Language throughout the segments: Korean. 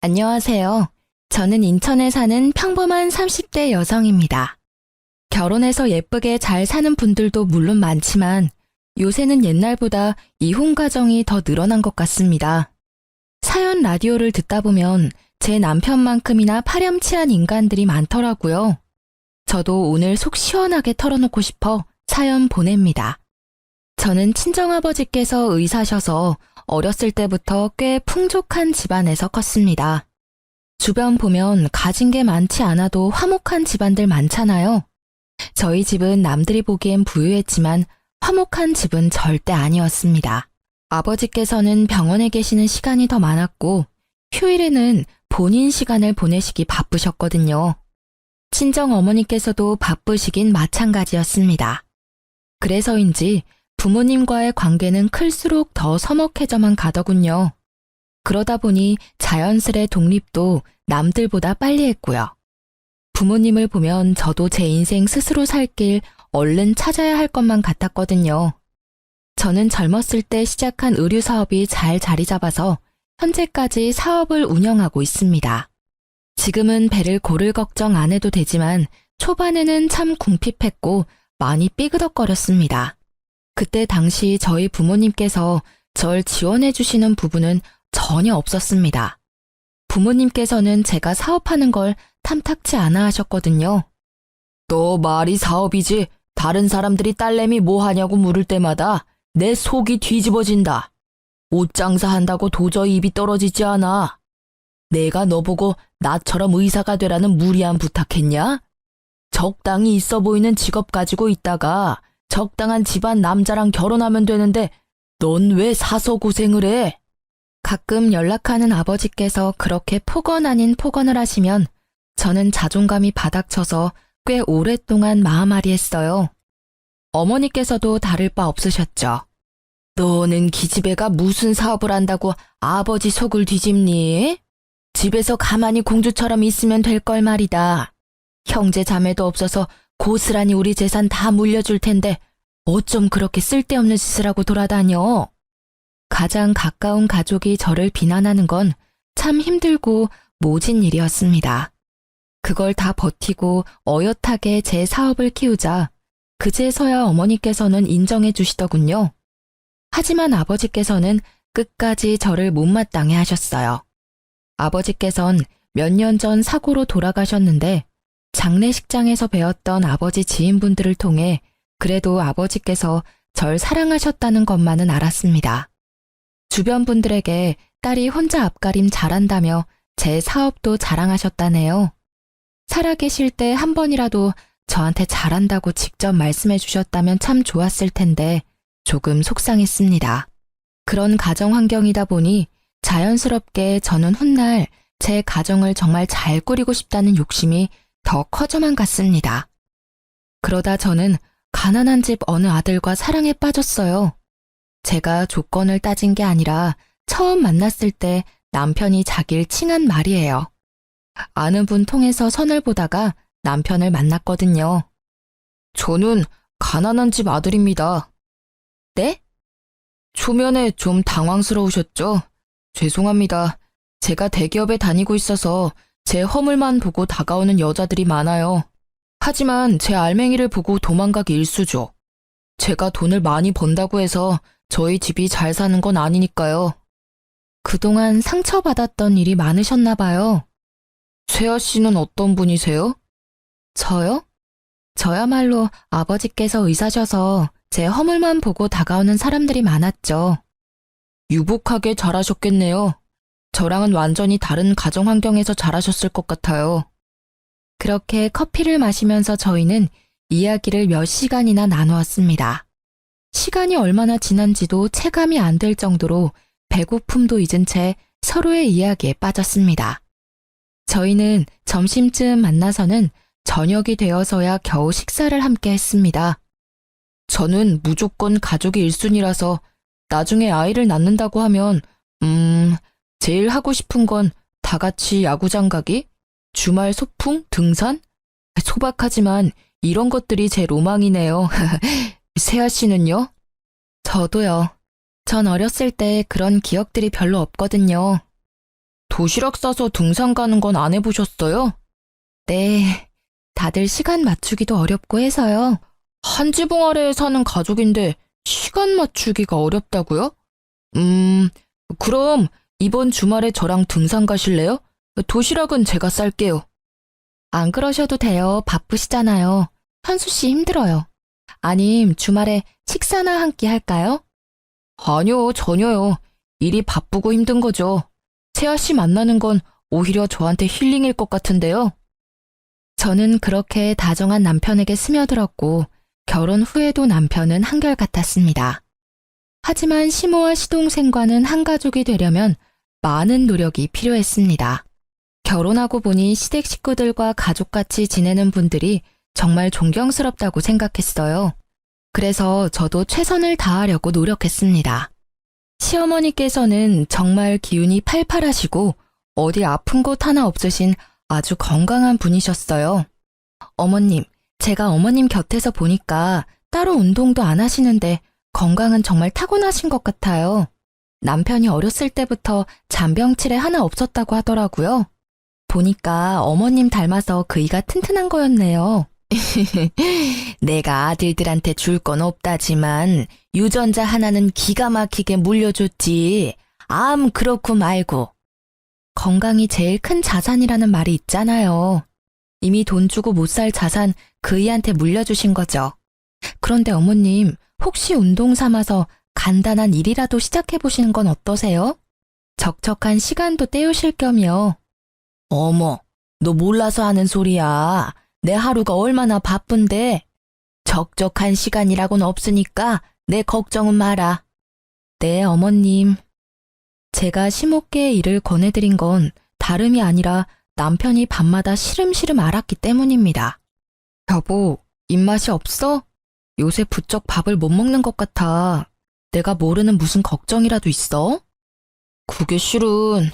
안녕하세요. 저는 인천에 사는 평범한 30대 여성입니다. 결혼해서 예쁘게 잘 사는 분들도 물론 많지만 요새는 옛날보다 이혼 가정이 더 늘어난 것 같습니다. 사연 라디오를 듣다 보면 제 남편만큼이나 파렴치한 인간들이 많더라고요. 저도 오늘 속 시원하게 털어놓고 싶어 사연 보냅니다. 저는 친정아버지께서 의사셔서 어렸을 때부터 꽤 풍족한 집안에서 컸습니다. 주변 보면 가진 게 많지 않아도 화목한 집안들 많잖아요. 저희 집은 남들이 보기엔 부유했지만 화목한 집은 절대 아니었습니다. 아버지께서는 병원에 계시는 시간이 더 많았고 휴일에는 본인 시간을 보내시기 바쁘셨거든요. 친정 어머니께서도 바쁘시긴 마찬가지였습니다. 그래서인지 부모님과의 관계는 클수록 더 서먹해져만 가더군요. 그러다 보니 자연스레 독립도 남들보다 빨리 했고요. 부모님을 보면 저도 제 인생 스스로 살 길 얼른 찾아야 할 것만 같았거든요. 저는 젊었을 때 시작한 의류 사업이 잘 자리 잡아서 현재까지 사업을 운영하고 있습니다. 지금은 배를 고를 걱정 안 해도 되지만 초반에는 참 궁핍했고 많이 삐그덕거렸습니다. 그때 당시 저희 부모님께서 절 지원해 주시는 부분은 전혀 없었습니다. 부모님께서는 제가 사업하는 걸 탐탁치 않아 하셨거든요. 너 말이 사업이지 다른 사람들이 딸내미 뭐 하냐고 물을 때마다 내 속이 뒤집어진다. 옷 장사한다고 도저히 입이 떨어지지 않아. 내가 너 보고 나처럼 의사가 되라는 무리한 부탁했냐? 적당히 있어 보이는 직업 가지고 있다가 적당한 집안 남자랑 결혼하면 되는데 넌 왜 사서 고생을 해? 가끔 연락하는 아버지께서 그렇게 폭언 아닌 폭언을 하시면 저는 자존감이 바닥쳐서 꽤 오랫동안 마음앓이 했어요. 어머니께서도 다를 바 없으셨죠. 너는 기집애가 무슨 사업을 한다고 아버지 속을 뒤집니? 집에서 가만히 공주처럼 있으면 될 걸 말이다. 형제 자매도 없어서 고스란히 우리 재산 다 물려줄 텐데 어쩜 그렇게 쓸데없는 짓을 하고 돌아다녀? 가장 가까운 가족이 저를 비난하는 건 참 힘들고 모진 일이었습니다. 그걸 다 버티고 어엿하게 제 사업을 키우자 그제서야 어머니께서는 인정해 주시더군요. 하지만 아버지께서는 끝까지 저를 못마땅해 하셨어요. 아버지께선 몇 년 전 사고로 돌아가셨는데 장례식장에서 배웠던 아버지 지인분들을 통해 그래도 아버지께서 절 사랑하셨다는 것만은 알았습니다. 주변 분들에게 딸이 혼자 앞가림 잘한다며 제 사업도 자랑하셨다네요. 살아계실 때 한 번이라도 저한테 잘한다고 직접 말씀해 주셨다면 참 좋았을 텐데 조금 속상했습니다. 그런 가정 환경이다 보니 자연스럽게 저는 훗날 제 가정을 정말 잘 꾸리고 싶다는 욕심이 더 커져만 갔습니다. 그러다 저는 가난한 집 어느 아들과 사랑에 빠졌어요. 제가 조건을 따진 게 아니라 처음 만났을 때 남편이 자기를 칭한 말이에요. 아는 분 통해서 선을 보다가 남편을 만났거든요. 저는 가난한 집 아들입니다. 네? 초면에 좀 당황스러우셨죠? 죄송합니다. 제가 대기업에 다니고 있어서 제 허물만 보고 다가오는 여자들이 많아요. 하지만 제 알맹이를 보고 도망가기 일쑤죠. 제가 돈을 많이 번다고 해서 저희 집이 잘 사는 건 아니니까요. 그동안 상처받았던 일이 많으셨나 봐요. 세아 씨는 어떤 분이세요? 저요? 저야말로 아버지께서 의사셔서 제 허물만 보고 다가오는 사람들이 많았죠. 유복하게 자라셨겠네요. 저랑은 완전히 다른 가정 환경에서 자라셨을 것 같아요. 그렇게 커피를 마시면서 저희는 이야기를 몇 시간이나 나누었습니다. 시간이 얼마나 지난지도 체감이 안 될 정도로 배고픔도 잊은 채 서로의 이야기에 빠졌습니다. 저희는 점심쯤 만나서는 저녁이 되어서야 겨우 식사를 함께 했습니다. 저는 무조건 가족이 1순위라서 나중에 아이를 낳는다고 하면 제일 하고 싶은 건 다 같이 야구장 가기? 주말 소풍? 등산? 소박하지만 이런 것들이 제 로망이네요. 세아 씨는요? 저도요. 전 어렸을 때 그런 기억들이 별로 없거든요. 도시락 싸서 등산 가는 건 안 해보셨어요? 네, 다들 시간 맞추기도 어렵고 해서요. 한 지붕 아래에 사는 가족인데 시간 맞추기가 어렵다고요? 그럼 이번 주말에 저랑 등산 가실래요? 도시락은 제가 쌀게요. 안 그러셔도 돼요. 바쁘시잖아요. 현수 씨 힘들어요. 아님 주말에 식사나 한 끼 할까요? 아니요, 전혀요. 일이 바쁘고 힘든 거죠. 세아 씨 만나는 건 오히려 저한테 힐링일 것 같은데요. 저는 그렇게 다정한 남편에게 스며들었고 결혼 후에도 남편은 한결같았습니다. 하지만 시모와 시동생과는 한 가족이 되려면 많은 노력이 필요했습니다. 결혼하고 보니 시댁 식구들과 가족같이 지내는 분들이 정말 존경스럽다고 생각했어요. 그래서 저도 최선을 다하려고 노력했습니다. 시어머니께서는 정말 기운이 팔팔하시고 어디 아픈 곳 하나 없으신 아주 건강한 분이셨어요. 어머님, 제가 어머님 곁에서 보니까 따로 운동도 안 하시는데 건강은 정말 타고나신 것 같아요. 남편이 어렸을 때부터 잔병치레 하나 없었다고 하더라고요. 보니까 어머님 닮아서 그이가 튼튼한 거였네요. 내가 아들들한테 줄 건 없다지만 유전자 하나는 기가 막히게 물려줬지. 암 그렇고 말고. 건강이 제일 큰 자산이라는 말이 있잖아요. 이미 돈 주고 못 살 자산 그이한테 물려주신 거죠. 그런데 어머님, 혹시 운동 삼아서 간단한 일이라도 시작해보시는 건 어떠세요? 적적한 시간도 때우실 겸이요. 어머, 너 몰라서 하는 소리야. 내 하루가 얼마나 바쁜데. 적적한 시간이라고는 없으니까 내 걱정은 마라. 네, 어머님. 제가 시모께의 일을 권해드린 건 다름이 아니라 남편이 밤마다 시름시름 앓았기 때문입니다. 여보, 입맛이 없어? 요새 부쩍 밥을 못 먹는 것 같아. 내가 모르는 무슨 걱정이라도 있어? 그게 실은...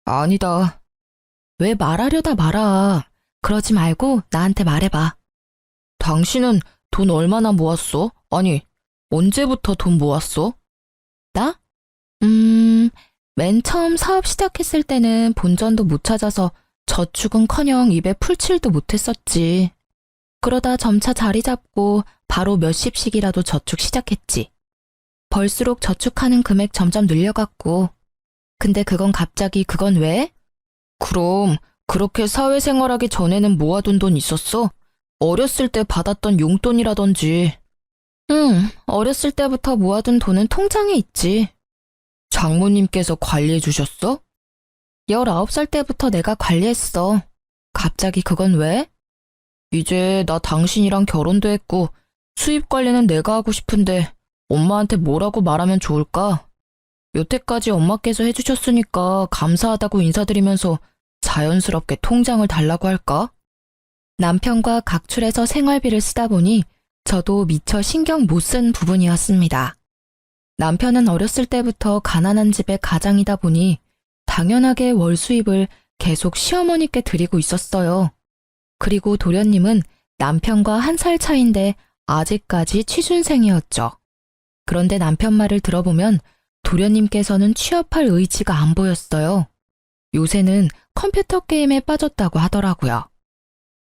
아니다. 왜 말하려다 말아. 그러지 말고 나한테 말해봐. 당신은 돈 얼마나 모았어? 아니, 언제부터 돈 모았어? 나? 맨 처음 사업 시작했을 때는 본전도 못 찾아서 저축은커녕 입에 풀칠도 못했었지. 그러다 점차 자리 잡고 바로 몇십씩이라도 저축 시작했지. 벌수록 저축하는 금액 점점 늘려갔고. 근데 그건 왜? 그럼 그렇게 사회생활하기 전에는 모아둔 돈 있었어? 어렸을 때 받았던 용돈이라든지. 응, 어렸을 때부터 모아둔 돈은 통장에 있지. 장모님께서 관리해 주셨어? 19살 때부터 내가 관리했어. 갑자기 그건 왜? 이제 나 당신이랑 결혼도 했고 수입 관리는 내가 하고 싶은데 엄마한테 뭐라고 말하면 좋을까? 여태까지 엄마께서 해주셨으니까 감사하다고 인사드리면서 자연스럽게 통장을 달라고 할까? 남편과 각출해서 생활비를 쓰다 보니 저도 미처 신경 못 쓴 부분이었습니다. 남편은 어렸을 때부터 가난한 집의 가장이다 보니 당연하게 월 수입을 계속 시어머니께 드리고 있었어요. 그리고 도련님은 남편과 1살 차인데 아직까지 취준생이었죠. 그런데 남편 말을 들어보면 도련님께서는 취업할 의지가 안 보였어요. 요새는 컴퓨터 게임에 빠졌다고 하더라고요.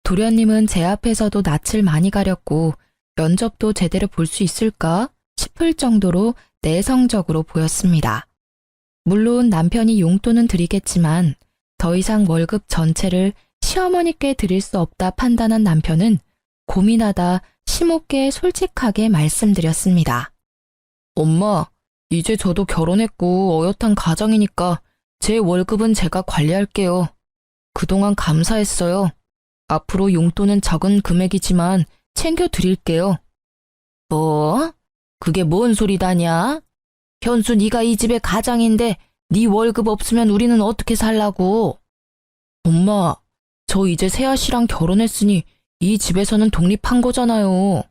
도련님은 제 앞에서도 낯을 많이 가렸고 면접도 제대로 볼 수 있을까 싶을 정도로 내성적으로 보였습니다. 물론 남편이 용돈은 드리겠지만 더 이상 월급 전체를 시어머니께 드릴 수 없다 판단한 남편은 고민하다 시모께 솔직하게 말씀드렸습니다. 엄마, 이제 저도 결혼했고 어엿한 가정이니까 제 월급은 제가 관리할게요. 그동안 감사했어요. 앞으로 용돈은 적은 금액이지만 챙겨드릴게요. 뭐? 그게 뭔 소리다냐? 현수 네가 이 집의 가장인데 네 월급 없으면 우리는 어떻게 살라고? 엄마, 저 이제 세아 씨랑 결혼했으니 이 집에서는 독립한 거잖아요.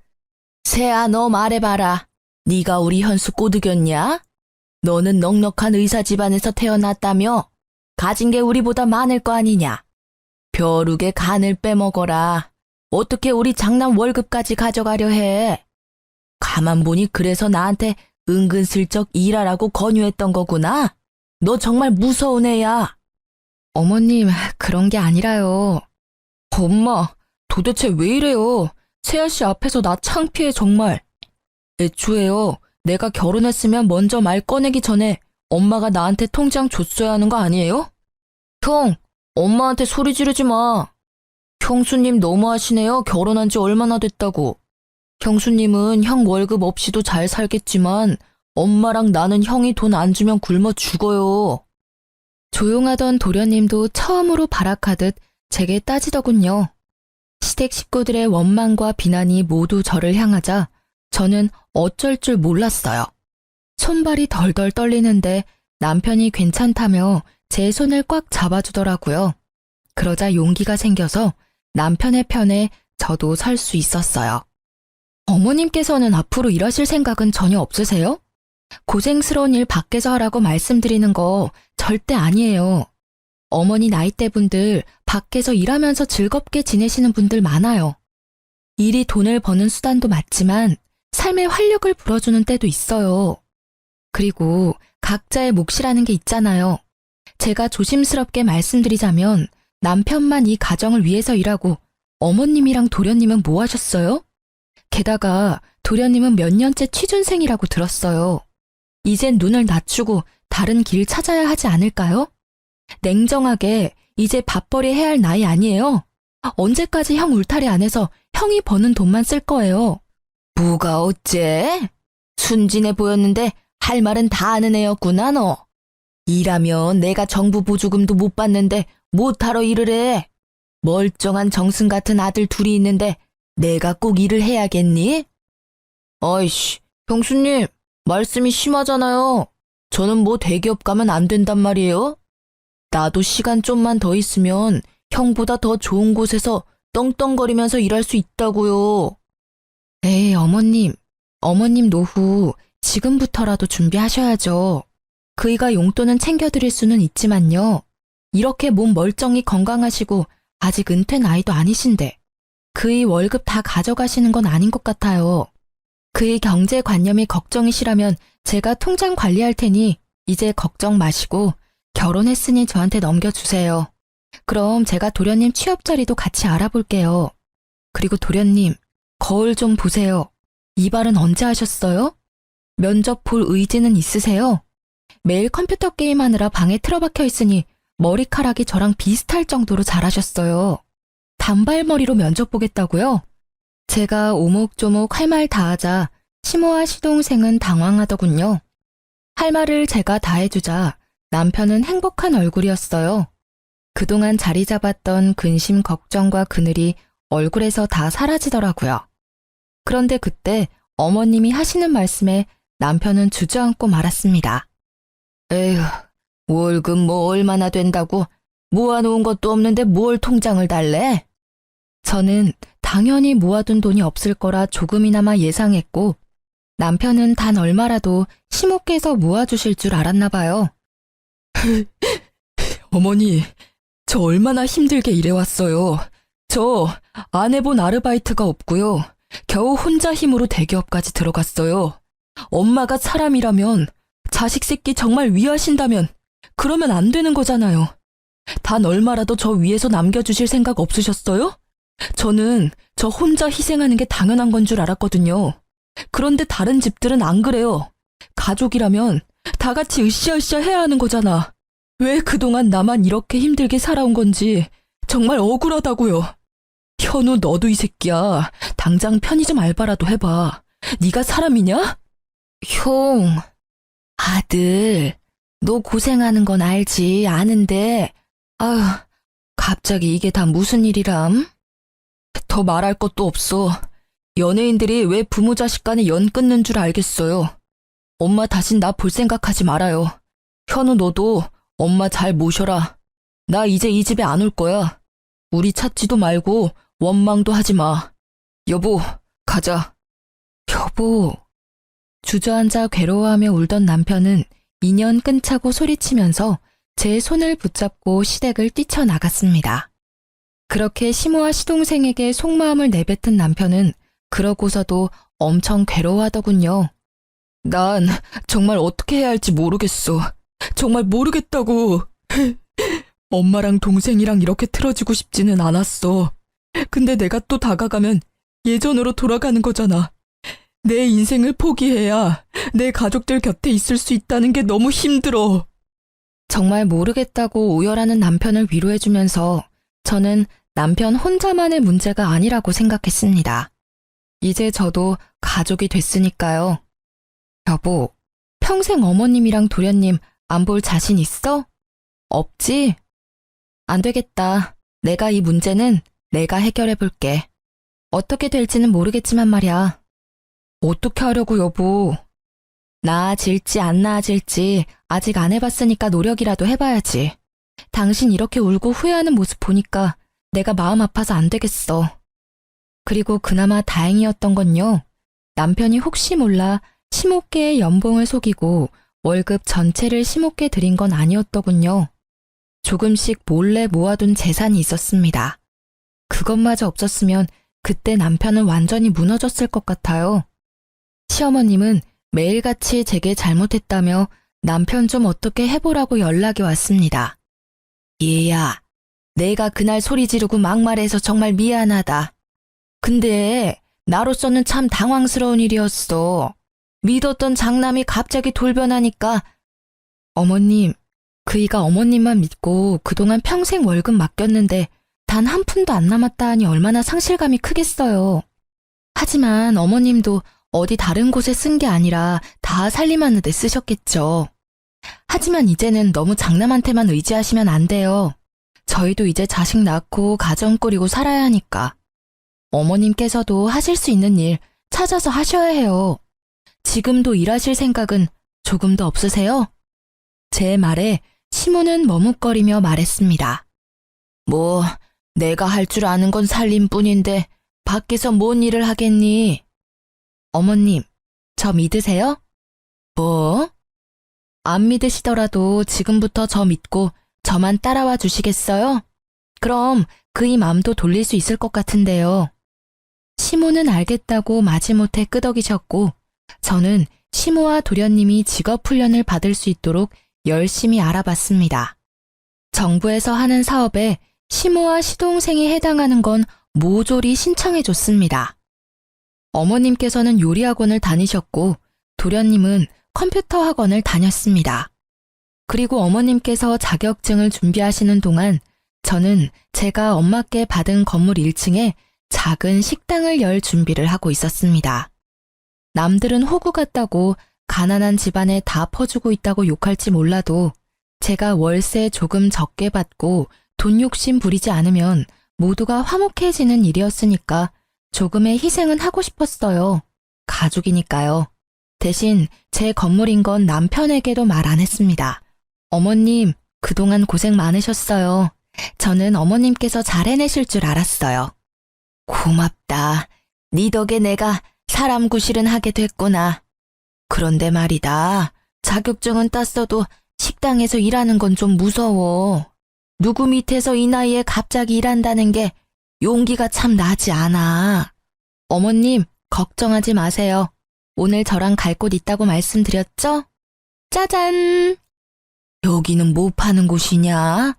세아, 너 말해봐라. 네가 우리 현수 꼬드겼냐? 너는 넉넉한 의사 집안에서 태어났다며? 가진 게 우리보다 많을 거 아니냐? 벼룩의 간을 빼먹어라. 어떻게 우리 장남 월급까지 가져가려 해? 가만 보니 그래서 나한테 은근슬쩍 일하라고 권유했던 거구나? 너 정말 무서운 애야. 어머님, 그런 게 아니라요. 엄마, 도대체 왜 이래요? 세아씨 앞에서 나 창피해 정말. 애초에요, 내가 결혼했으면 먼저 말 꺼내기 전에 엄마가 나한테 통장 줬어야 하는 거 아니에요? 형, 엄마한테 소리 지르지 마. 형수님 너무하시네요. 결혼한 지 얼마나 됐다고. 형수님은 형 월급 없이도 잘 살겠지만 엄마랑 나는 형이 돈 안 주면 굶어 죽어요. 조용하던 도련님도 처음으로 발악하듯 제게 따지더군요. 시댁 식구들의 원망과 비난이 모두 저를 향하자 저는 어쩔 줄 몰랐어요. 손발이 덜덜 떨리는데 남편이 괜찮다며 제 손을 꽉 잡아주더라고요. 그러자 용기가 생겨서 남편의 편에 저도 설 수 있었어요. 어머님께서는 앞으로 일하실 생각은 전혀 없으세요? 고생스러운 일 밖에서 하라고 말씀드리는 거 절대 아니에요. 어머니 나이대 분들 밖에서 일하면서 즐겁게 지내시는 분들 많아요. 일이 돈을 버는 수단도 맞지만 삶의 활력을 불어주는 때도 있어요. 그리고 각자의 몫이라는 게 있잖아요. 제가 조심스럽게 말씀드리자면 남편만 이 가정을 위해서 일하고 어머님이랑 도련님은 뭐 하셨어요? 게다가 도련님은 몇 년째 취준생이라고 들었어요. 이젠 눈을 낮추고 다른 길 찾아야 하지 않을까요? 냉정하게 이제 밥벌이 해야 할 나이 아니에요? 언제까지 형 울타리 안에서 형이 버는 돈만 쓸 거예요? 뭐가 어째? 순진해 보였는데 할 말은 다 아는 애였구나 너. 일하면 내가 정부 보조금도 못 받는데 못하러 일을 해. 멀쩡한 정승 같은 아들 둘이 있는데 내가 꼭 일을 해야겠니? 아이씨, 형수님, 말씀이 심하잖아요. 저는 뭐 대기업 가면 안 된단 말이에요? 나도 시간 좀만 더 있으면 형보다 더 좋은 곳에서 떵떵거리면서 일할 수 있다고요. 에이, 어머님 노후 지금부터라도 준비하셔야죠. 그이가 용돈은 챙겨드릴 수는 있지만요. 이렇게 몸 멀쩡히 건강하시고 아직 은퇴 나이도 아니신데 그이 월급 다 가져가시는 건 아닌 것 같아요. 그의 경제관념이 걱정이시라면 제가 통장 관리할 테니 이제 걱정 마시고 결혼했으니 저한테 넘겨주세요. 그럼 제가 도련님 취업 자리도 같이 알아볼게요. 그리고 도련님, 거울 좀 보세요. 이발은 언제 하셨어요? 면접 볼 의지는 있으세요? 매일 컴퓨터 게임하느라 방에 틀어박혀 있으니 머리카락이 저랑 비슷할 정도로 잘하셨어요. 단발머리로 면접 보겠다고요? 제가 오목조목 할 말 다 하자 시모와 시동생은 당황하더군요. 할 말을 제가 다 해주자 남편은 행복한 얼굴이었어요. 그동안 자리 잡았던 근심 걱정과 그늘이 얼굴에서 다 사라지더라고요. 그런데 그때 어머님이 하시는 말씀에 남편은 주저앉고 말았습니다. 에휴, 월급 뭐 얼마나 된다고 모아놓은 것도 없는데 뭘 통장을 달래? 저는 당연히 모아둔 돈이 없을 거라 조금이나마 예상했고 남편은 단 얼마라도 시모께서 모아주실 줄 알았나 봐요. 어머니, 저 얼마나 힘들게 일해왔어요. 저 안 해본 아르바이트가 없고요. 겨우 혼자 힘으로 대기업까지 들어갔어요. 엄마가 사람이라면 자식 새끼 정말 위하신다면 그러면 안 되는 거잖아요. 단 얼마라도 저 위에서 남겨주실 생각 없으셨어요? 저는 저 혼자 희생하는 게 당연한 건 줄 알았거든요. 그런데 다른 집들은 안 그래요. 가족이라면 다 같이 으쌰으쌰 해야 하는 거잖아. 왜 그동안 나만 이렇게 힘들게 살아온 건지 정말 억울하다고요. 현우, 너도 이 새끼야. 당장 편의점 알바라도 해봐. 네가 사람이냐? 형, 아들, 너 고생하는 건 알지, 아는데 아휴, 갑자기 이게 다 무슨 일이람? 더 말할 것도 없어. 연예인들이 왜 부모 자식 간에 연 끊는 줄 알겠어요. 엄마 다신 나 볼 생각하지 말아요. 현우, 너도 엄마 잘 모셔라. 나 이제 이 집에 안 올 거야. 우리 찾지도 말고 원망도 하지 마. 여보, 가자. 여보. 주저앉아 괴로워하며 울던 남편은 인연 끊자고 소리치면서 제 손을 붙잡고 시댁을 뛰쳐나갔습니다. 그렇게 시모와 시동생에게 속마음을 내뱉은 남편은 그러고서도 엄청 괴로워하더군요. 난 정말 어떻게 해야 할지 모르겠어. 정말 모르겠다고. 엄마랑 동생이랑 이렇게 틀어지고 싶지는 않았어. 근데 내가 또 다가가면 예전으로 돌아가는 거잖아. 내 인생을 포기해야 내 가족들 곁에 있을 수 있다는 게 너무 힘들어. 정말 모르겠다고 오열하는 남편을 위로해주면서 저는 남편 혼자만의 문제가 아니라고 생각했습니다. 이제 저도 가족이 됐으니까요. 여보, 평생 어머님이랑 도련님 안 볼 자신 있어? 없지? 안 되겠다. 내가 이 문제는 내가 해결해 볼게. 어떻게 될지는 모르겠지만 말이야. 어떻게 하려고 여보? 나아질지 안 나아질지 아직 안 해봤으니까 노력이라도 해봐야지. 당신 이렇게 울고 후회하는 모습 보니까 내가 마음 아파서 안 되겠어. 그리고 그나마 다행이었던 건요. 남편이 혹시 몰라 심호께의 연봉을 속이고 월급 전체를 심호께 드린 건 아니었더군요. 조금씩 몰래 모아둔 재산이 있었습니다. 그것마저 없었으면 그때 남편은 완전히 무너졌을 것 같아요. 시어머님은 매일같이 제게 잘못했다며 남편 좀 어떻게 해보라고 연락이 왔습니다. 얘야, 내가 그날 소리 지르고 막말해서 정말 미안하다. 근데 나로서는 참 당황스러운 일이었어. 믿었던 장남이 갑자기 돌변하니까. 어머님, 그이가 어머님만 믿고 그동안 평생 월급 맡겼는데 단 한 푼도 안 남았다 하니 얼마나 상실감이 크겠어요. 하지만 어머님도 어디 다른 곳에 쓴 게 아니라 다 살림하는 데 쓰셨겠죠. 하지만 이제는 너무 장남한테만 의지하시면 안 돼요. 저희도 이제 자식 낳고 가정 꾸리고 살아야 하니까. 어머님께서도 하실 수 있는 일 찾아서 하셔야 해요. 지금도 일하실 생각은 조금도 없으세요? 제 말에 시모는 머뭇거리며 말했습니다. 뭐, 내가 할 줄 아는 건 살림뿐인데 밖에서 뭔 일을 하겠니? 어머님, 저 믿으세요? 뭐? 안 믿으시더라도 지금부터 저 믿고 저만 따라와 주시겠어요? 그럼 그이 맘도 돌릴 수 있을 것 같은데요. 시모는 알겠다고 마지못해 끄덕이셨고 저는 시모와 도련님이 직업훈련을 받을 수 있도록 열심히 알아봤습니다. 정부에서 하는 사업에 시모와 시동생이 해당하는 건 모조리 신청해줬습니다. 어머님께서는 요리학원을 다니셨고 도련님은 컴퓨터 학원을 다녔습니다. 그리고 어머님께서 자격증을 준비하시는 동안 저는 제가 엄마께 받은 건물 1층에 작은 식당을 열 준비를 하고 있었습니다. 남들은 호구 같다고 가난한 집안에 다 퍼주고 있다고 욕할지 몰라도 제가 월세 조금 적게 받고 돈 욕심 부리지 않으면 모두가 화목해지는 일이었으니까 조금의 희생은 하고 싶었어요. 가족이니까요. 대신 제 건물인 건 남편에게도 말 안 했습니다. 어머님, 그동안 고생 많으셨어요. 저는 어머님께서 잘 해내실 줄 알았어요. 고맙다. 네 덕에 내가 사람 구실은 하게 됐구나. 그런데 말이다. 자격증은 땄어도 식당에서 일하는 건 좀 무서워. 누구 밑에서 이 나이에 갑자기 일한다는 게 용기가 참 나지 않아. 어머님, 걱정하지 마세요. 오늘 저랑 갈 곳 있다고 말씀드렸죠? 짜잔! 여기는 뭐 파는 곳이냐?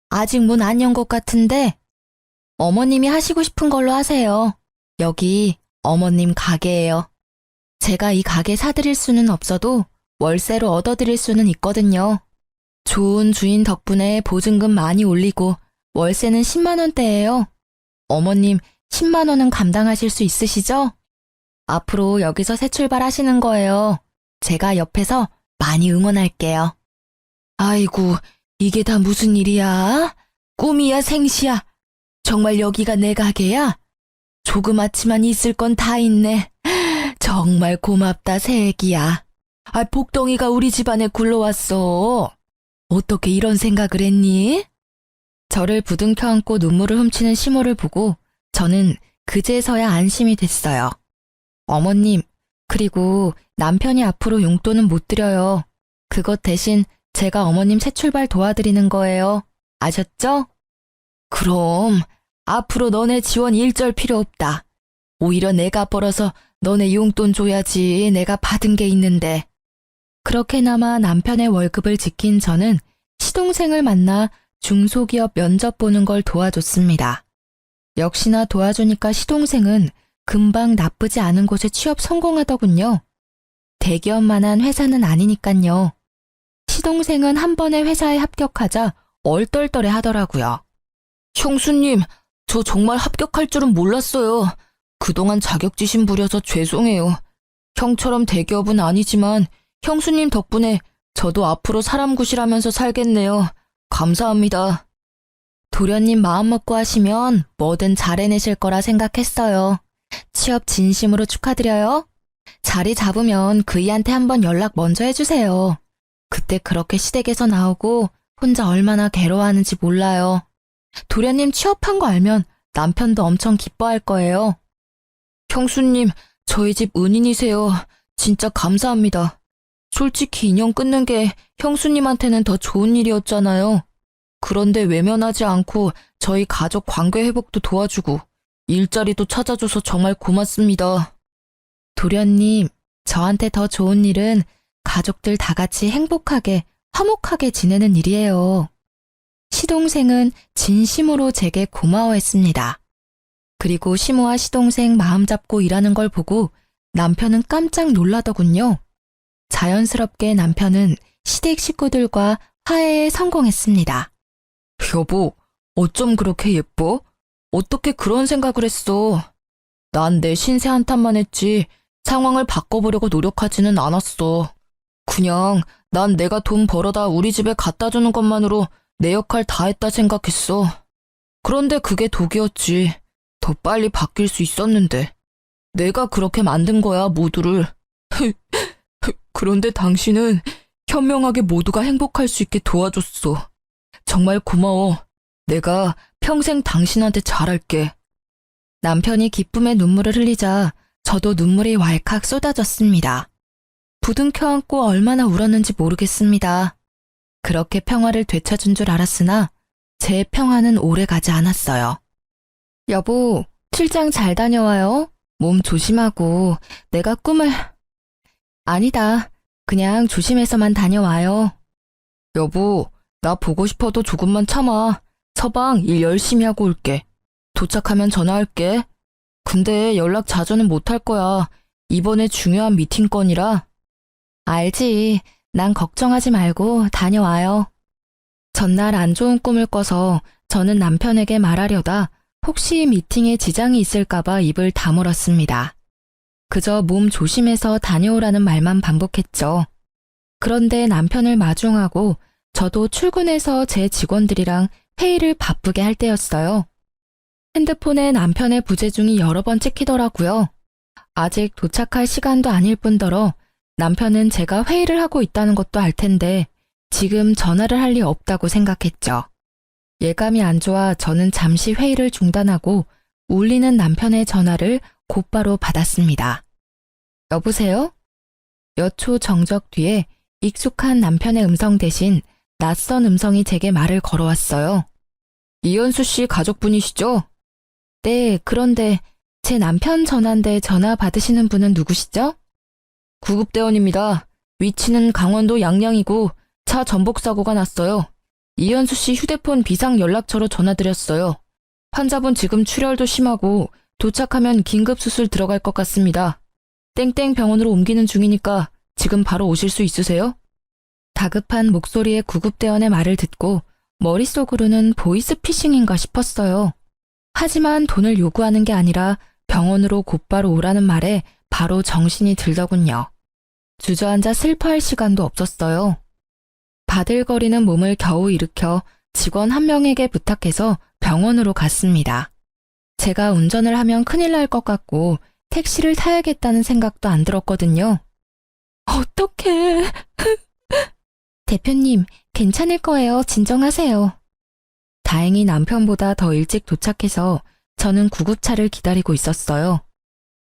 아직 문 안 연 것 같은데? 어머님이 하시고 싶은 걸로 하세요. 여기 어머님 가게예요. 제가 이 가게 사드릴 수는 없어도 월세로 얻어드릴 수는 있거든요. 좋은 주인 덕분에 보증금 많이 올리고 월세는 10만 원대예요. 어머님 10만 원은 감당하실 수 있으시죠? 앞으로 여기서 새 출발하시는 거예요. 제가 옆에서 많이 응원할게요. 아이고, 이게 다 무슨 일이야? 꿈이야 생시야? 정말 여기가 내 가게야? 조그맣지만 있을 건 다 있네. 정말 고맙다 새애기야. 복덩이가 우리 집안에 굴러왔어. 어떻게 이런 생각을 했니? 저를 부둥켜 안고 눈물을 훔치는 시모를 보고 저는 그제서야 안심이 됐어요. 어머님, 그리고 남편이 앞으로 용돈은 못 드려요. 그것 대신 제가 어머님 새 출발 도와드리는 거예요. 아셨죠? 그럼 앞으로 너네 지원 일절 필요 없다. 오히려 내가 벌어서 너네 용돈 줘야지. 내가 받은 게 있는데. 그렇게나마 남편의 월급을 지킨 저는 시동생을 만나 중소기업 면접 보는 걸 도와줬습니다. 역시나 도와주니까 시동생은 금방 나쁘지 않은 곳에 취업 성공하더군요. 대기업만한 회사는 아니니깐요. 시동생은 한 번에 회사에 합격하자 얼떨떨해 하더라고요. 형수님, 저 정말 합격할 줄은 몰랐어요. 그동안 자격지심 부려서 죄송해요. 형처럼 대기업은 아니지만 형수님 덕분에 저도 앞으로 사람 구실하면서 살겠네요. 감사합니다. 도련님 마음 먹고 하시면 뭐든 잘 해내실 거라 생각했어요. 취업 진심으로 축하드려요. 자리 잡으면 그이한테 한번 연락 먼저 해주세요. 그때 그렇게 시댁에서 나오고 혼자 얼마나 괴로워하는지 몰라요. 도련님 취업한 거 알면 남편도 엄청 기뻐할 거예요. 형수님, 저희 집 은인이세요. 진짜 감사합니다. 솔직히 인연 끊는 게 형수님한테는 더 좋은 일이었잖아요. 그런데 외면하지 않고 저희 가족 관계 회복도 도와주고 일자리도 찾아줘서 정말 고맙습니다. 도련님, 저한테 더 좋은 일은 가족들 다 같이 행복하게, 화목하게 지내는 일이에요. 시동생은 진심으로 제게 고마워했습니다. 그리고 시모와 시동생 마음 잡고 일하는 걸 보고 남편은 깜짝 놀라더군요. 자연스럽게 남편은 시댁 식구들과 화해에 성공했습니다. 여보, 어쩜 그렇게 예뻐? 어떻게 그런 생각을 했어? 난 내 신세 한탄만 했지 상황을 바꿔보려고 노력하지는 않았어. 그냥 난 내가 돈 벌어다 우리 집에 갖다 주는 것만으로 내 역할 다 했다 생각했어. 그런데 그게 독이었지. 더 빨리 바뀔 수 있었는데. 내가 그렇게 만든 거야, 모두를. 그런데 당신은 현명하게 모두가 행복할 수 있게 도와줬어. 정말 고마워. 내가 평생 당신한테 잘할게. 남편이 기쁨의 눈물을 흘리자 저도 눈물이 왈칵 쏟아졌습니다. 부둥켜 안고 얼마나 울었는지 모르겠습니다. 그렇게 평화를 되찾은 줄 알았으나 제 평화는 오래 가지 않았어요. 여보, 출장 잘 다녀와요. 몸 조심하고 내가 꿈을... 아니다. 그냥 조심해서만 다녀와요. 여보, 나 보고 싶어도 조금만 참아. 서방 일 열심히 하고 올게. 도착하면 전화할게. 근데 연락 자주는 못할 거야. 이번에 중요한 미팅 건이라. 알지. 난 걱정하지 말고 다녀와요. 전날 안 좋은 꿈을 꿔서 저는 남편에게 말하려다 혹시 미팅에 지장이 있을까봐 입을 다물었습니다. 그저 몸 조심해서 다녀오라는 말만 반복했죠. 그런데 남편을 마중하고 저도 출근해서 제 직원들이랑 회의를 바쁘게 할 때였어요. 핸드폰에 남편의 부재중이 여러 번 찍히더라고요. 아직 도착할 시간도 아닐 뿐더러 남편은 제가 회의를 하고 있다는 것도 알 텐데 지금 전화를 할 리 없다고 생각했죠. 예감이 안 좋아 저는 잠시 회의를 중단하고 울리는 남편의 전화를 곧바로 받았습니다. 여보세요? 몇 초 정적 뒤에 익숙한 남편의 음성 대신 낯선 음성이 제게 말을 걸어왔어요. 이현수 씨 가족분이시죠? 네, 그런데 제 남편 전화인데 전화 받으시는 분은 누구시죠? 구급대원입니다. 위치는 강원도 양양이고 차 전복 사고가 났어요. 이현수 씨 휴대폰 비상 연락처로 전화드렸어요. 환자분 지금 출혈도 심하고 도착하면 긴급 수술 들어갈 것 같습니다. 땡땡 병원으로 옮기는 중이니까 지금 바로 오실 수 있으세요? 다급한 목소리의 구급대원의 말을 듣고 머릿속으로는 보이스피싱인가 싶었어요. 하지만 돈을 요구하는 게 아니라 병원으로 곧바로 오라는 말에 바로 정신이 들더군요. 주저앉아 슬퍼할 시간도 없었어요. 바들거리는 몸을 겨우 일으켜 직원 한 명에게 부탁해서 병원으로 갔습니다. 제가 운전을 하면 큰일 날 것 같고 택시를 타야겠다는 생각도 안 들었거든요. 어떡해. 대표님, 괜찮을 거예요. 진정하세요. 다행히 남편보다 더 일찍 도착해서 저는 구급차를 기다리고 있었어요.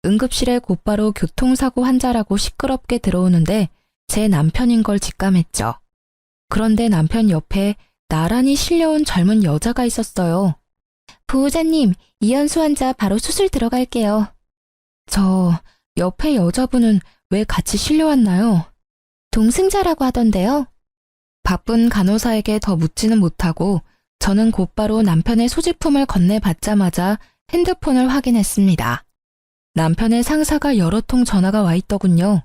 응급실에 곧바로 교통사고 환자라고 시끄럽게 들어오는데 제 남편인 걸 직감했죠. 그런데 남편 옆에 나란히 실려온 젊은 여자가 있었어요. 보호자님, 이현수 환자 바로 수술 들어갈게요. 저 옆에 여자분은 왜 같이 실려왔나요? 동승자라고 하던데요. 바쁜 간호사에게 더 묻지는 못하고 저는 곧바로 남편의 소지품을 건네받자마자 핸드폰을 확인했습니다. 남편의 상사가 여러 통 전화가 와 있더군요.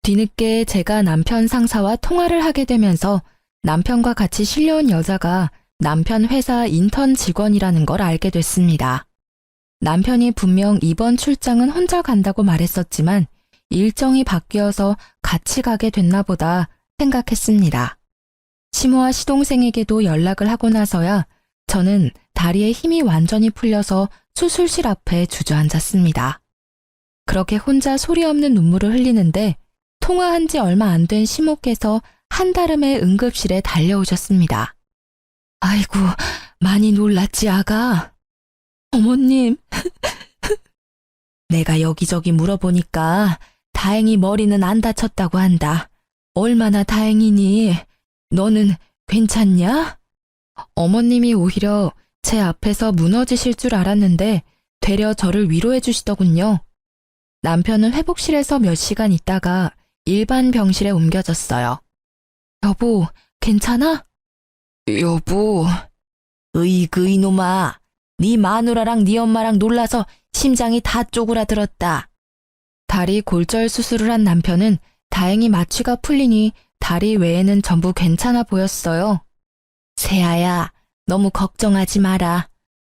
뒤늦게 제가 남편 상사와 통화를 하게 되면서 남편과 같이 실려온 여자가 남편 회사 인턴 직원이라는 걸 알게 됐습니다. 남편이 분명 이번 출장은 혼자 간다고 말했었지만 일정이 바뀌어서 같이 가게 됐나 보다 생각했습니다. 시모와 시동생에게도 연락을 하고 나서야 저는 다리에 힘이 완전히 풀려서 수술실 앞에 주저앉았습니다. 그렇게 혼자 소리 없는 눈물을 흘리는데 통화한 지 얼마 안 된 시모께서 한달음에 응급실에 달려오셨습니다. 아이고, 많이 놀랐지, 아가? 어머님, 내가 여기저기 물어보니까 다행히 머리는 안 다쳤다고 한다. 얼마나 다행이니? 너는 괜찮냐? 어머님이 오히려 제 앞에서 무너지실 줄 알았는데 되려 저를 위로해 주시더군요. 남편은 회복실에서 몇 시간 있다가 일반 병실에 옮겨졌어요. 여보, 괜찮아? 여보. 으이그 이놈아. 네 마누라랑 네 엄마랑 놀라서 심장이 다 쪼그라들었다. 다리 골절 수술을 한 남편은 다행히 마취가 풀리니 다리 외에는 전부 괜찮아 보였어요. 세아야, 너무 걱정하지 마라.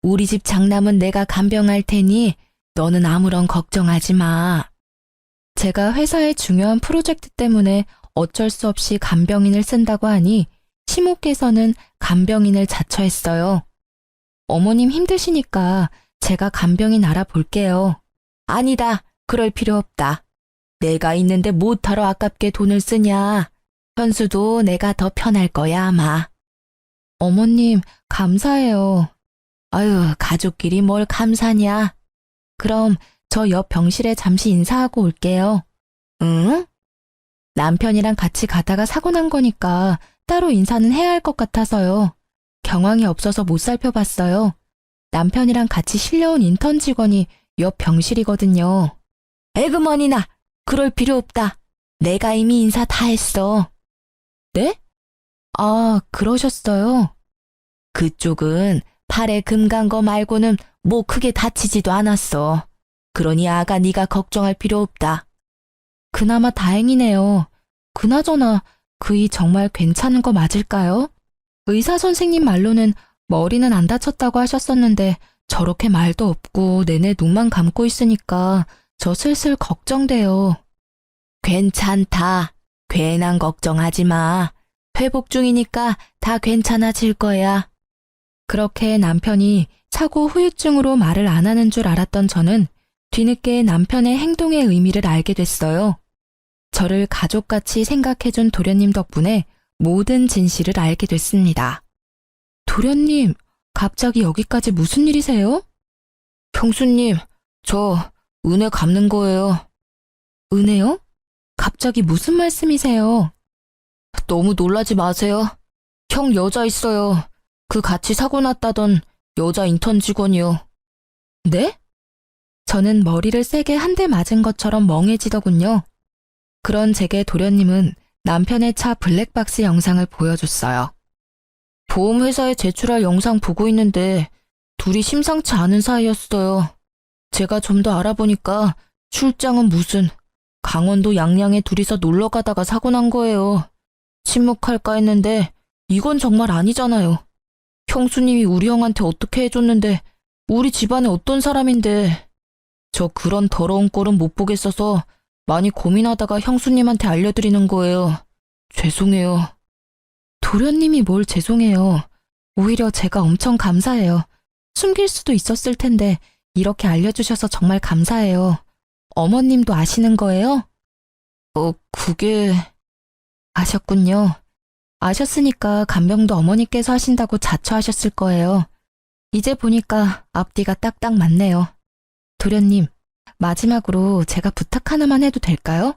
우리 집 장남은 내가 간병할 테니 너는 아무런 걱정하지 마. 제가 회사의 중요한 프로젝트 때문에 어쩔 수 없이 간병인을 쓴다고 하니 시모께서는 간병인을 자처했어요. 어머님 힘드시니까 제가 간병인 알아볼게요. 아니다. 그럴 필요 없다. 내가 있는데 못하러 아깝게 돈을 쓰냐. 현수도 내가 더 편할 거야 아마. 어머님 감사해요. 아유, 가족끼리 뭘 감사냐. 그럼 저 옆 병실에 잠시 인사하고 올게요. 응? 남편이랑 같이 가다가 사고 난 거니까 따로 인사는 해야 할 것 같아서요. 경황이 없어서 못 살펴봤어요. 남편이랑 같이 실려온 인턴 직원이 옆 병실이거든요. 에그머니나, 그럴 필요 없다. 내가 이미 인사 다 했어. 네? 아, 그러셨어요? 그쪽은 팔에 금 간 거 말고는 뭐 크게 다치지도 않았어. 그러니 아가 네가 걱정할 필요 없다. 그나마 다행이네요. 그나저나 그이 정말 괜찮은 거 맞을까요? 의사 선생님 말로는 머리는 안 다쳤다고 하셨었는데 저렇게 말도 없고 내내 눈만 감고 있으니까 저 슬슬 걱정돼요. 괜찮다. 괜한 걱정하지 마. 회복 중이니까 다 괜찮아질 거야. 그렇게 남편이 사고 후유증으로 말을 안 하는 줄 알았던 저는 뒤늦게 남편의 행동의 의미를 알게 됐어요. 저를 가족같이 생각해준 도련님 덕분에 모든 진실을 알게 됐습니다. 도련님, 갑자기 여기까지 무슨 일이세요? 형수님, 저 은혜 갚는 거예요. 은혜요? 갑자기 무슨 말씀이세요? 너무 놀라지 마세요. 형 여자 있어요. 그 같이 사고 났다던 여자 인턴 직원이요. 네? 저는 머리를 세게 한 대 맞은 것처럼 멍해지더군요. 그런 제게 도련님은 남편의 차 블랙박스 영상을 보여줬어요. 보험회사에 제출할 영상 보고 있는데 둘이 심상치 않은 사이였어요. 제가 좀 더 알아보니까 출장은 무슨 강원도 양양에 둘이서 놀러 가다가 사고 난 거예요. 침묵할까 했는데 이건 정말 아니잖아요. 형수님이 우리 형한테 어떻게 해줬는데 우리 집안에 어떤 사람인데. 저 그런 더러운 꼴은 못 보겠어서 많이 고민하다가 형수님한테 알려드리는 거예요. 죄송해요. 도련님이 뭘 죄송해요. 오히려 제가 엄청 감사해요. 숨길 수도 있었을 텐데 이렇게 알려주셔서 정말 감사해요. 어머님도 아시는 거예요? 그게... 아셨군요. 아셨으니까 간병도 어머니께서 하신다고 자처하셨을 거예요. 이제 보니까 앞뒤가 딱딱 맞네요. 도련님, 마지막으로 제가 부탁 하나만 해도 될까요?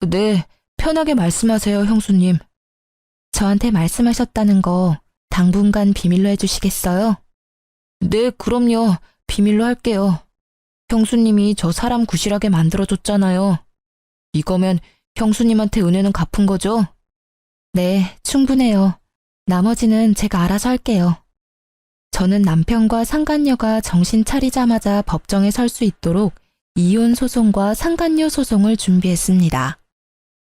네, 편하게 말씀하세요, 형수님. 저한테 말씀하셨다는 거 당분간 비밀로 해주시겠어요? 네, 그럼요. 비밀로 할게요. 형수님이 저 사람 구실하게 만들어줬잖아요. 이거면 형수님한테 은혜는 갚은 거죠? 네, 충분해요. 나머지는 제가 알아서 할게요. 저는 남편과 상간녀가 정신 차리자마자 법정에 설 수 있도록 이혼 소송과 상간녀 소송을 준비했습니다.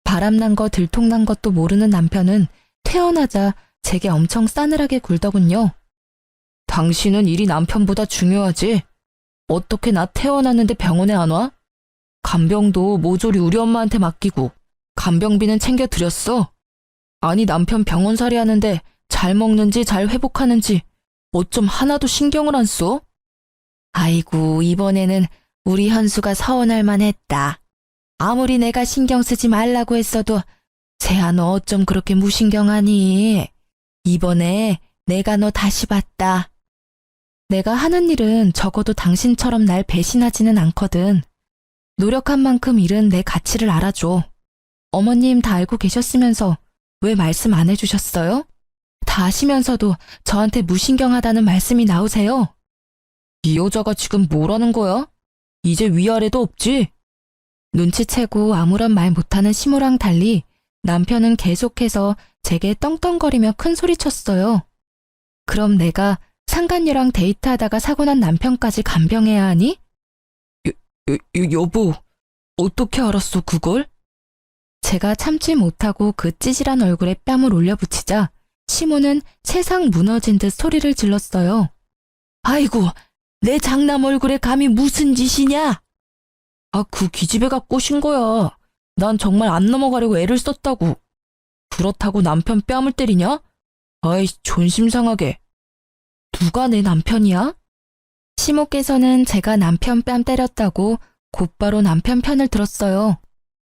바람난 거 들통난 것도 모르는 남편은 태어나자 제게 엄청 싸늘하게 굴더군요. 당신은 일이 남편보다 중요하지? 어떻게 나 태어났는데 병원에 안 와? 간병도 모조리 우리 엄마한테 맡기고 간병비는 챙겨드렸어. 아니 남편 병원살이 하는데 잘 먹는지 잘 회복하는지 어쩜 하나도 신경을 안 써? 아이고 이번에는 우리 현수가 서운할 만했다. 아무리 내가 신경 쓰지 말라고 했어도 쟤야 너 어쩜 그렇게 무신경하니? 이번에 내가 너 다시 봤다. 내가 하는 일은 적어도 당신처럼 날 배신하지는 않거든. 노력한 만큼 일은 내 가치를 알아줘. 어머님 다 알고 계셨으면서 왜 말씀 안 해주셨어요? 다 아시면서도 저한테 무신경하다는 말씀이 나오세요? 이 여자가 지금 뭐라는 거야? 이제 위아래도 없지? 눈치채고 아무런 말 못하는 시모랑 달리 남편은 계속해서 제게 떵떵거리며 큰 소리쳤어요. 그럼 내가 상간녀랑 데이트하다가 사고난 남편까지 간병해야 하니? 여보, 어떻게 알았어 그걸? 제가 참지 못하고 그 찌질한 얼굴에 뺨을 올려붙이자 시모는 세상 무너진 듯 소리를 질렀어요. 아이고, 내 장남 얼굴에 감히 무슨 짓이냐? 아, 그 기집애가 꼬신 거야. 난 정말 안 넘어가려고 애를 썼다고. 그렇다고 남편 뺨을 때리냐? 아이, 존심상하게. 누가 내 남편이야? 시모께서는 제가 남편 뺨 때렸다고 곧바로 남편 편을 들었어요.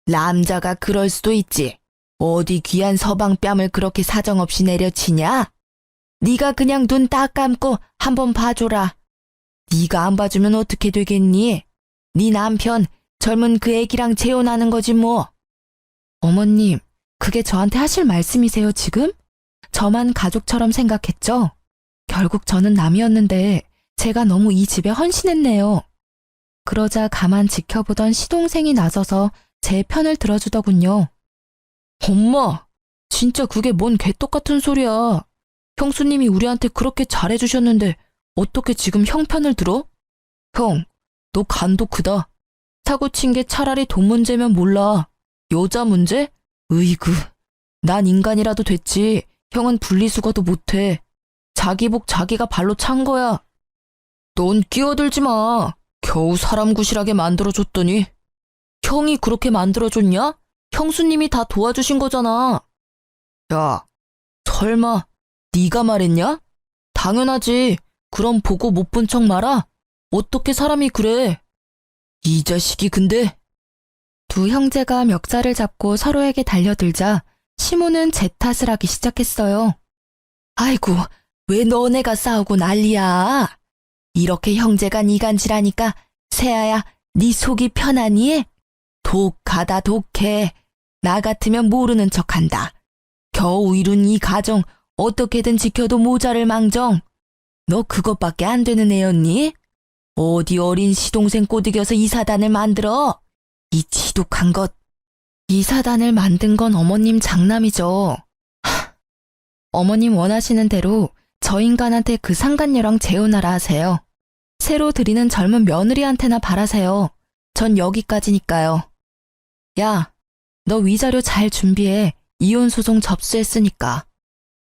남자가 그럴 수도 있지. 어디 귀한 서방 뺨을 그렇게 사정없이 내려치냐? 네가 그냥 눈 딱 감고 한번 봐줘라. 네가 안 봐주면 어떻게 되겠니? 네 남편 젊은 그 애기랑 재혼하는 거지 뭐. 어머님, 그게 저한테 하실 말씀이세요 지금? 저만 가족처럼 생각했죠? 결국 저는 남이었는데 제가 너무 이 집에 헌신했네요. 그러자 가만 지켜보던 시동생이 나서서 제 편을 들어주더군요. 엄마, 진짜 그게 뭔 개떡같은 소리야. 형수님이 우리한테 그렇게 잘해주셨는데 어떻게 지금 형 편을 들어? 형, 너 간도 크다. 사고 친 게 차라리 돈 문제면 몰라. 여자 문제? 으이구, 난 인간이라도 됐지. 형은 분리수거도 못해. 자기 복 자기가 발로 찬 거야. 넌 끼어들지 마. 겨우 사람 구실하게 만들어줬더니. 형이 그렇게 만들어줬냐? 형수님이 다 도와주신 거잖아. 야, 설마 네가 말했냐? 당연하지. 그럼 보고 못 본 척 말아? 어떻게 사람이 그래? 이 자식이 근데. 두 형제가 멱살을 잡고 서로에게 달려들자 시모는 제 탓을 하기 시작했어요. 아이고, 왜 너네가 싸우고 난리야? 이렇게 형제가 이간질하니까 새아야 네 속이 편하니? 독하다 독해. 나 같으면 모르는 척한다. 겨우 이룬 이 가정 어떻게든 지켜도 모자를 망정. 너 그것밖에 안 되는 애였니? 어디 어린 시동생 꼬드겨서 이 사단을 만들어? 이 지독한 것. 이 사단을 만든 건 어머님 장남이죠. 어머님 원하시는 대로 저 인간한테 그 상간녀랑 재혼하라 하세요. 새로 들이는 젊은 며느리한테나 바라세요. 전 여기까지니까요. 야, 너 위자료 잘 준비해. 이혼 소송 접수했으니까.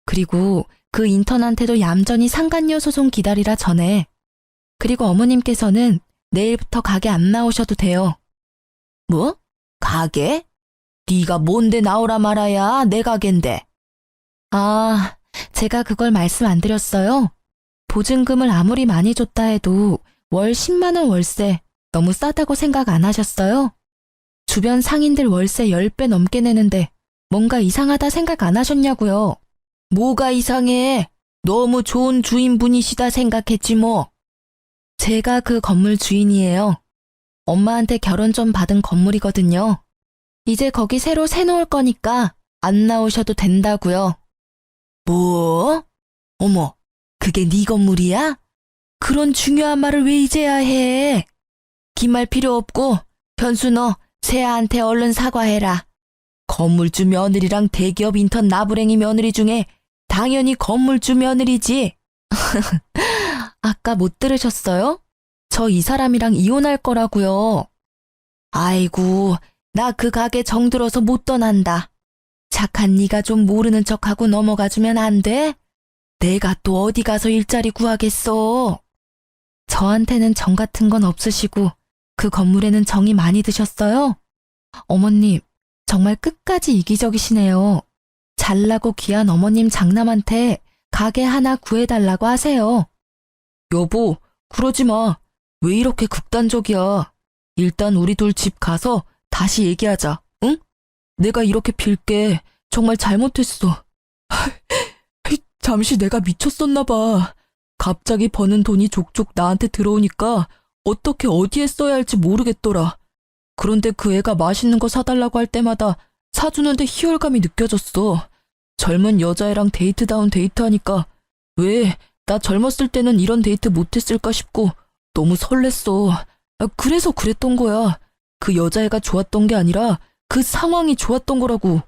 그리고 그 인턴한테도 얌전히 상간녀 소송 기다리라 전해. 그리고 어머님께서는 내일부터 가게 안 나오셔도 돼요. 뭐? 가게? 네가 뭔데 나오라 말아야 내 가게인데. 아, 제가 그걸 말씀 안 드렸어요? 보증금을 아무리 많이 줬다 해도 월 10만 원 월세 너무 싸다고 생각 안 하셨어요? 주변 상인들 월세 10배 넘게 내는데 뭔가 이상하다 생각 안 하셨냐고요? 뭐가 이상해? 너무 좋은 주인분이시다 생각했지 뭐. 제가 그 건물 주인이에요. 엄마한테 결혼 좀 받은 건물이거든요. 이제 거기 새로 새놓을 거니까 안 나오셔도 된다고요. 뭐? 어머, 그게 네 건물이야? 그런 중요한 말을 왜 이제야 해? 긴 말 필요 없고 현수 너 세아한테 얼른 사과해라. 건물주 며느리랑 대기업 인턴 나부랭이 며느리 중에 당연히 건물주 며느리지. 아까 못 들으셨어요? 저 이 사람이랑 이혼할 거라고요. 아이고, 나 그 가게 정들어서 못 떠난다. 착한 네가 좀 모르는 척하고 넘어가주면 안 돼? 내가 또 어디 가서 일자리 구하겠어. 저한테는 정 같은 건 없으시고 그 건물에는 정이 많이 드셨어요? 어머님, 정말 끝까지 이기적이시네요. 잘나고 귀한 어머님 장남한테 가게 하나 구해달라고 하세요. 여보, 그러지 마. 왜 이렇게 극단적이야. 일단 우리 둘 집 가서 다시 얘기하자, 응? 내가 이렇게 빌게. 정말 잘못했어. 잠시 내가 미쳤었나 봐. 갑자기 버는 돈이 족족 나한테 들어오니까 어떻게 어디에 써야 할지 모르겠더라. 그런데 그 애가 맛있는 거 사달라고 할 때마다 사주는데 희열감이 느껴졌어. 젊은 여자애랑 데이트다운 데이트하니까 왜 나 젊었을 때는 이런 데이트 못했을까 싶고 너무 설렜어. 그래서 그랬던 거야. 그 여자애가 좋았던 게 아니라 그 상황이 좋았던 거라고.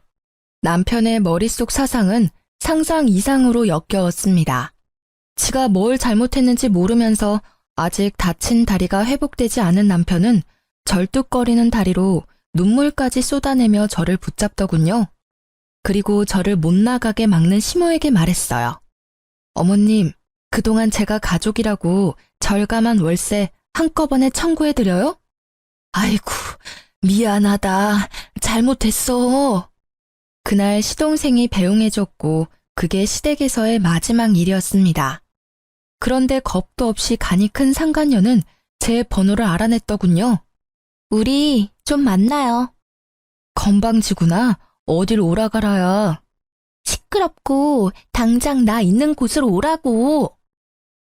남편의 머릿속 사상은 상상 이상으로 역겨웠습니다. 지가 뭘 잘못했는지 모르면서 아직 다친 다리가 회복되지 않은 남편은 절뚝거리는 다리로 눈물까지 쏟아내며 저를 붙잡더군요. 그리고 저를 못 나가게 막는 시모에게 말했어요. 어머님, 그동안 제가 가족이라고 절감한 월세 한꺼번에 청구해드려요? 아이고, 미안하다. 잘못했어. 그날 시동생이 배웅해줬고 그게 시댁에서의 마지막 일이었습니다. 그런데 겁도 없이 간이 큰 상간녀는 제 번호를 알아냈더군요. 우리 좀 만나요. 건방지구나. 어딜 오라가라야. 시끄럽고 당장 나 있는 곳으로 오라고.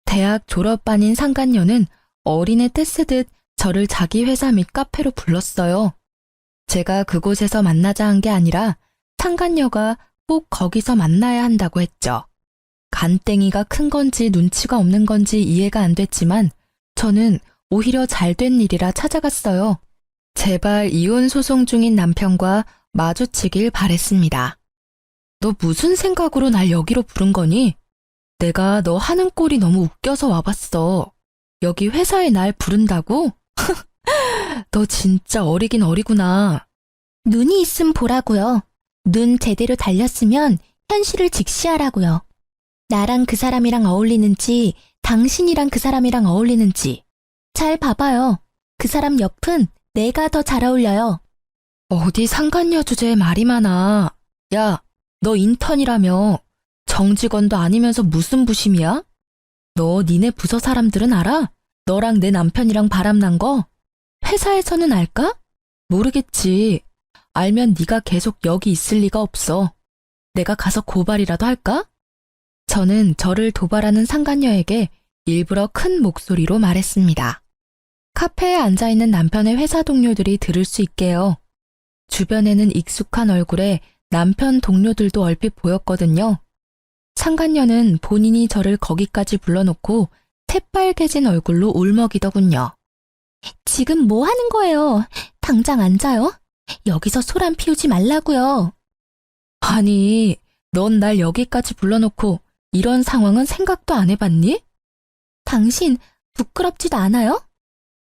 대학 졸업반인 상간녀는 어린애 떼쓰듯 저를 자기 회사 및 카페로 불렀어요. 제가 그곳에서 만나자 한 게 아니라 상간녀가 꼭 거기서 만나야 한다고 했죠. 간땡이가 큰 건지 눈치가 없는 건지 이해가 안 됐지만 저는 오히려 잘된 일이라 찾아갔어요. 제발 이혼 소송 중인 남편과 마주치길 바랬습니다. 너 무슨 생각으로 날 여기로 부른 거니? 내가 너 하는 꼴이 너무 웃겨서 와봤어. 여기 회사에 날 부른다고? 너 진짜 어리긴 어리구나. 눈이 있음 보라고요. 눈 제대로 달렸으면 현실을 직시하라고요. 나랑 그 사람이랑 어울리는지 당신이랑 그 사람이랑 어울리는지 잘 봐봐요. 그 사람 옆은 내가 더 잘 어울려요. 어디 상간녀 주제에 말이 많아. 야, 너 인턴이라며. 정직원도 아니면서 무슨 부심이야? 너 니네 부서 사람들은 알아? 너랑 내 남편이랑 바람난 거? 회사에서는 알까? 모르겠지. 알면 네가 계속 여기 있을 리가 없어. 내가 가서 고발이라도 할까? 저는 저를 도발하는 상간녀에게 일부러 큰 목소리로 말했습니다. 카페에 앉아있는 남편의 회사 동료들이 들을 수 있게요. 주변에는 익숙한 얼굴에 남편 동료들도 얼핏 보였거든요. 상간녀는 본인이 저를 거기까지 불러놓고 새빨개진 얼굴로 울먹이더군요. 지금 뭐 하는 거예요? 당장 앉아요. 여기서 소란 피우지 말라고요. 아니, 넌 날 여기까지 불러놓고 이런 상황은 생각도 안 해봤니? 당신 부끄럽지도 않아요?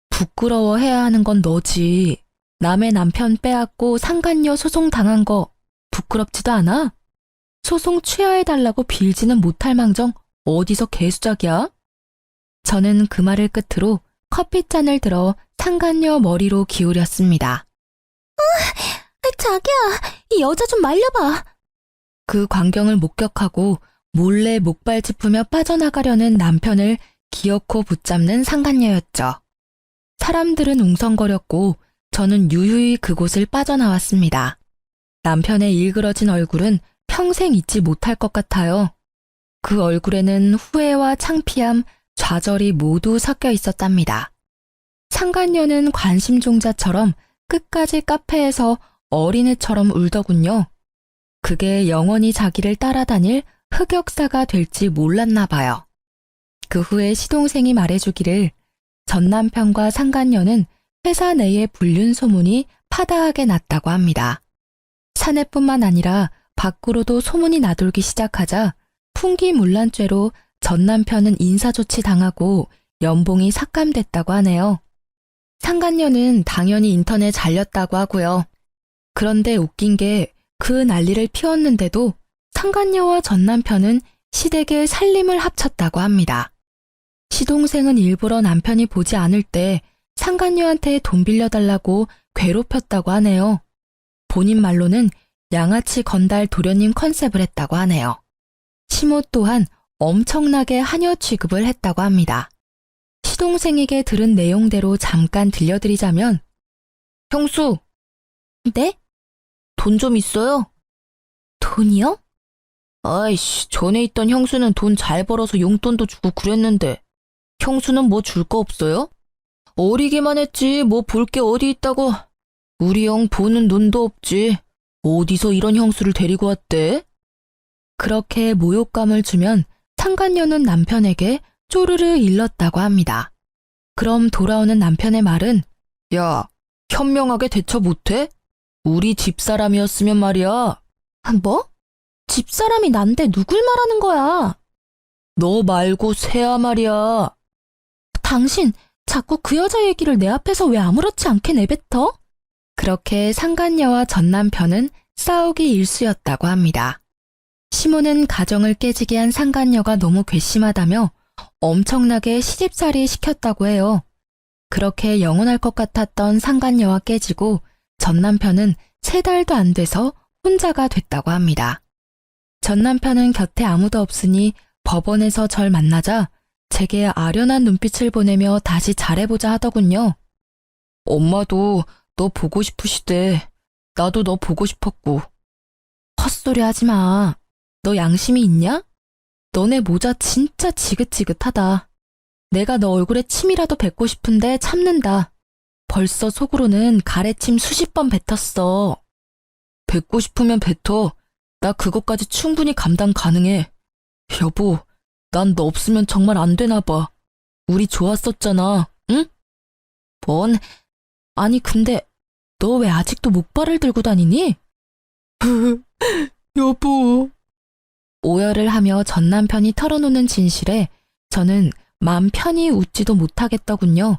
부끄러워해야 하는 건 너지. 남의 남편 빼앗고 상간녀 소송 당한 거 부끄럽지도 않아? 소송 취하해달라고 빌지는 못할 망정 어디서 개수작이야? 저는 그 말을 끝으로 커피잔을 들어 상간녀 머리로 기울였습니다. 자기야, 이 여자 좀 말려봐. 그 광경을 목격하고 몰래 목발 짚으며 빠져나가려는 남편을 기어코 붙잡는 상간녀였죠. 사람들은 웅성거렸고 저는 유유히 그곳을 빠져나왔습니다. 남편의 일그러진 얼굴은 평생 잊지 못할 것 같아요. 그 얼굴에는 후회와 창피함, 좌절이 모두 섞여 있었답니다. 상간녀는 관심종자처럼 끝까지 카페에서 어린애처럼 울더군요. 그게 영원히 자기를 따라다닐 흑역사가 될지 몰랐나 봐요. 그 후에 시동생이 말해주기를 전 남편과 상간녀는 회사 내에 불륜 소문이 파다하게 났다고 합니다. 사내뿐만 아니라 밖으로도 소문이 나돌기 시작하자 풍기문란죄로 전 남편은 인사조치 당하고 연봉이 삭감됐다고 하네요. 상간녀는 당연히 인턴에 잘렸다고 하고요. 그런데 웃긴 게 그 난리를 피웠는데도 상간녀와 전 남편은 시댁의 살림을 합쳤다고 합니다. 시동생은 일부러 남편이 보지 않을 때 상간녀한테 돈 빌려달라고 괴롭혔다고 하네요. 본인 말로는 양아치 건달 도련님 컨셉을 했다고 하네요. 시모 또한 엄청나게 하녀 취급을 했다고 합니다. 시동생에게 들은 내용대로 잠깐 들려드리자면, 형수! 네? 돈 좀 있어요? 돈이요? 아이씨, 전에 있던 형수는 돈 잘 벌어서 용돈도 주고 그랬는데 형수는 뭐 줄 거 없어요? 어리기만 했지 뭐 볼 게 어디 있다고. 우리 형 보는 눈도 없지. 어디서 이런 형수를 데리고 왔대? 그렇게 모욕감을 주면 상간녀는 남편에게 쪼르르 일렀다고 합니다. 그럼 돌아오는 남편의 말은, 야, 현명하게 대처 못해? 우리 집사람이었으면 말이야. 뭐? 집사람이 난데 누굴 말하는 거야? 너 말고 새야 말이야. 당신 자꾸 그 여자 얘기를 내 앞에서 왜 아무렇지 않게 내뱉어? 그렇게 상간녀와 전 남편은 싸우기 일쑤였다고 합니다. 시모는 가정을 깨지게 한 상간녀가 너무 괘씸하다며 엄청나게 시집살이 시켰다고 해요. 그렇게 영원할 것 같았던 상간녀와 깨지고 전 남편은 3달도 안 돼서 혼자가 됐다고 합니다. 전 남편은 곁에 아무도 없으니 법원에서 절 만나자 제게 아련한 눈빛을 보내며 다시 잘해보자 하더군요. 엄마도 너 보고 싶으시대. 나도 너 보고 싶었고. 헛소리 하지 마. 너 양심이 있냐? 너네 모자 진짜 지긋지긋하다. 내가 너 얼굴에 침이라도 뱉고 싶은데 참는다. 벌써 속으로는 가래침 수십 번 뱉었어. 뱉고 싶으면 뱉어. 나 그것까지 충분히 감당 가능해. 여보, 난 너 없으면 정말 안 되나 봐. 우리 좋았었잖아, 응? 뭔? 아니 근데 너 왜 아직도 목발을 들고 다니니? 여보. 오열을 하며 전 남편이 털어놓는 진실에 저는 맘 편히 웃지도 못하겠더군요.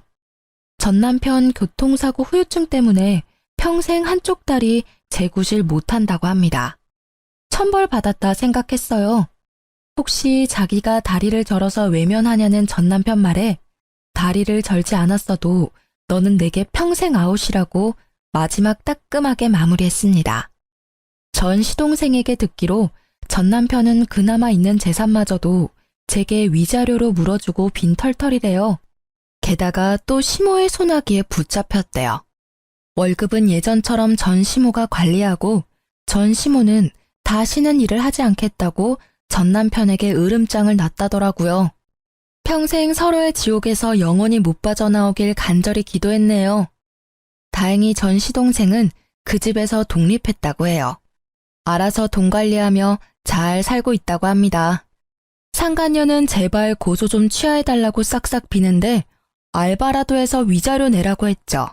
전 남편 교통사고 후유증 때문에 평생 한쪽 다리 재구실 못한다고 합니다. 천벌받았다 생각했어요. 혹시 자기가 다리를 절어서 외면하냐는 전 남편 말에 다리를 절지 않았어도 너는 내게 평생 아웃이라고 마지막 따끔하게 마무리했습니다. 전 시동생에게 듣기로 전 남편은 그나마 있는 재산마저도 제게 위자료로 물어주고 빈털털이래요. 게다가 또 시모의 소나기에 붙잡혔대요. 월급은 예전처럼 전 시모가 관리하고 전 시모는 다시는 일을 하지 않겠다고 전 남편에게 으름장을 놨다더라고요. 평생 서로의 지옥에서 영원히 못 빠져나오길 간절히 기도했네요. 다행히 전 시동생은 그 집에서 독립했다고 해요. 알아서 돈 관리하며 잘 살고 있다고 합니다. 상간녀는 제발 고소 좀 취하해달라고 싹싹 비는데 알바라도 해서 위자료 내라고 했죠.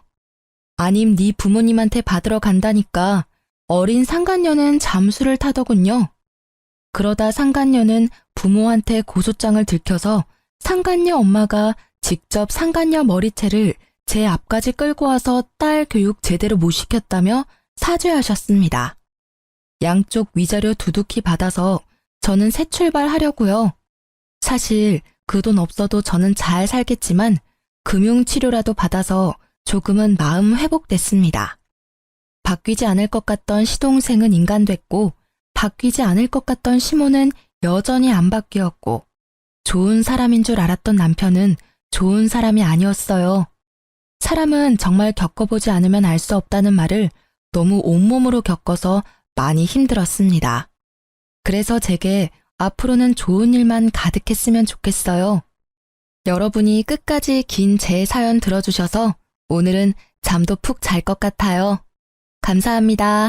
아님 네 부모님한테 받으러 간다니까 어린 상간녀는 잠수를 타더군요. 그러다 상간녀는 부모한테 고소장을 들켜서 상간녀 엄마가 직접 상간녀 머리채를 제 앞까지 끌고 와서 딸 교육 제대로 못 시켰다며 사죄하셨습니다. 양쪽 위자료 두둑히 받아서 저는 새 출발하려고요. 사실 그 돈 없어도 저는 잘 살겠지만 금융치료라도 받아서 조금은 마음 회복됐습니다. 바뀌지 않을 것 같던 시동생은 인간됐고 바뀌지 않을 것 같던 시모는 여전히 안 바뀌었고 좋은 사람인 줄 알았던 남편은 좋은 사람이 아니었어요. 사람은 정말 겪어보지 않으면 알 수 없다는 말을 너무 온몸으로 겪어서 많이 힘들었습니다. 그래서 제게 앞으로는 좋은 일만 가득했으면 좋겠어요. 여러분이 끝까지 긴 제 사연 들어주셔서 오늘은 잠도 푹 잘 것 같아요. 감사합니다.